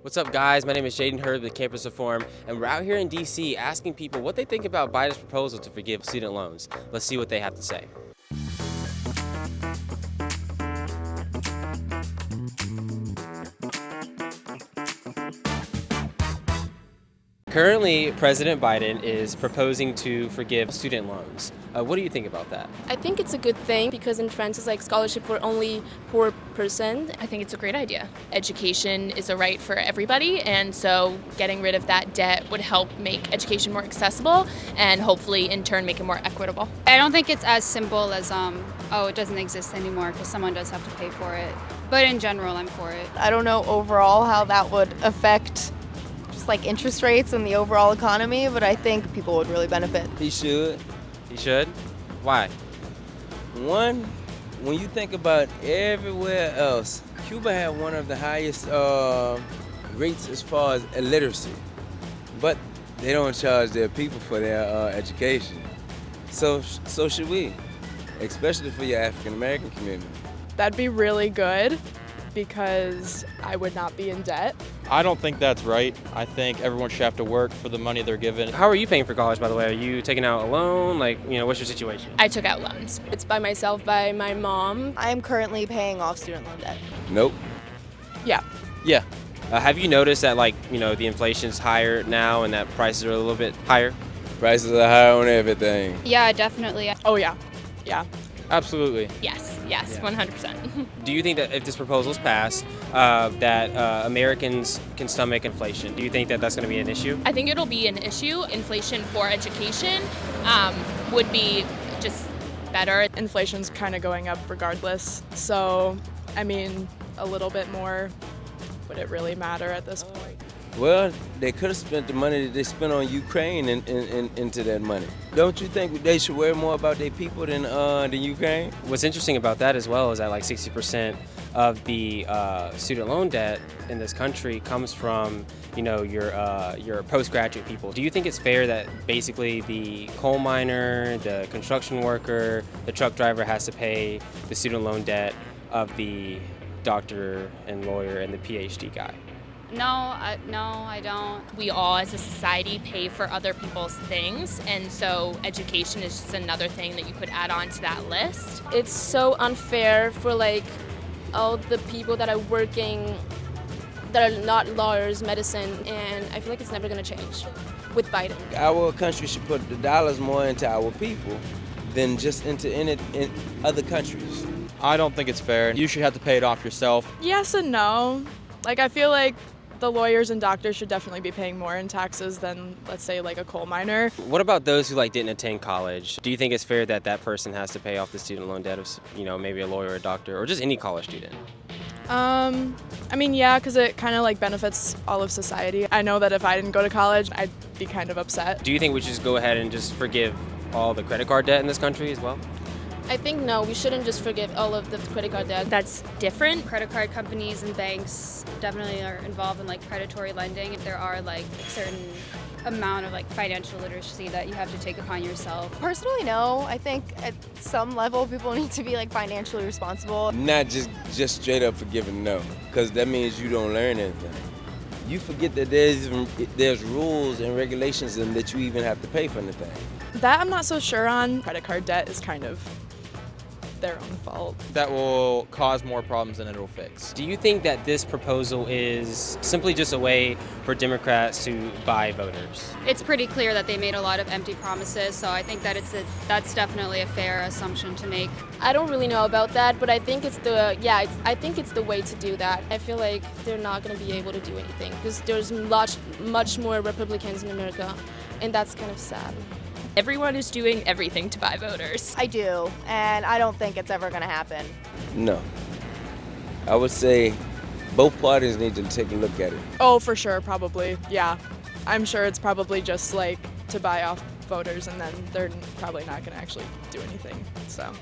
What's up, guys? My name is Jaden Heard with Campus Reform, and we're out here in D.C. asking people what they think about Biden's proposal to forgive student loans. Let's see what they have to say. Currently, President Biden is proposing to forgive student loans. What do you think about that? I think it's a good thing because in France it's like scholarship for only poor person. I think it's a great idea. Education is a right for everybody, and so getting rid of that debt would help make education more accessible and hopefully in turn make it more equitable. I don't think it's as simple as, it doesn't exist anymore because someone does have to pay for it. But in general, I'm for it. I don't know overall how that would affect like interest rates and the overall economy, but I think people would really benefit. He should. He should? Why? One, when you think about everywhere else, Cuba had one of the highest rates as far as illiteracy, but they don't charge their people for their education. So should we, especially for your African American community. That'd be really good because I would not be in debt. I don't think that's right. I think everyone should have to work for the money they're given. How are you paying for college, by the way? Are you taking out a loan? What's your situation? I took out loans. It's by myself, by my mom. I'm currently paying off student loan debt. Nope. Yeah. Yeah. Have you noticed that, the inflation's higher now and that prices are a little bit higher? Prices are higher on everything. Yeah, definitely. Oh, yeah. Yeah. Absolutely. Yes, 100%. Do you think that if this proposal is passed, that Americans can stomach inflation? Do you think that that's going to be an issue? I think it'll be an issue. Inflation for education would be just better. Inflation's kind of going up regardless. So, a little bit more, would it really matter at this point? Well, they could have spent the money that they spent on Ukraine into that money. Don't you think they should worry more about their people than Ukraine? What's interesting about that as well is that 60% of the student loan debt in this country comes from your postgraduate people. Do you think it's fair that basically the coal miner, the construction worker, the truck driver has to pay the student loan debt of the doctor and lawyer and the PhD guy? No, I don't. We all as a society pay for other people's things, and so education is just another thing that you could add on to that list. It's so unfair for all the people that are working that are not lawyers, medicine, and I feel like it's never going to change with Biden. Our country should put the dollars more into our people than just in other countries. I don't think it's fair. You should have to pay it off yourself. Yes and no. I feel like the lawyers and doctors should definitely be paying more in taxes than, let's say, a coal miner. What about those who didn't attend college? Do you think it's fair that that person has to pay off the student loan debt of, maybe a lawyer or a doctor or just any college student? Yeah, because it kind of benefits all of society. I know that if I didn't go to college, I'd be kind of upset. Do you think we should just go ahead and just forgive all the credit card debt in this country as well? I think no, we shouldn't just forgive all of the credit card debt. That's different. Credit card companies and banks definitely are involved in predatory lending. There are a certain amount of financial literacy that you have to take upon yourself. Personally, no. I think at some level people need to be financially responsible. Not just straight up forgiving, no, because that means you don't learn anything. You forget that there's rules and regulations and that you even have to pay for anything. That I'm not so sure on. Credit card debt is kind of their own fault. That will cause more problems than it'll fix. Do you think that this proposal is simply just a way for Democrats to buy voters? It's pretty clear that they made a lot of empty promises, so I think that that's definitely a fair assumption to make. I don't really know about that, but I think it's the way to do that. I feel like they're not going to be able to do anything because there's much more Republicans in America, and that's kind of sad. Everyone is doing everything to buy voters. I do, and I don't think it's ever going to happen. No. I would say both parties need to take a look at it. Oh, for sure, probably, yeah. I'm sure it's probably just to buy off voters, and then they're probably not going to actually do anything, so.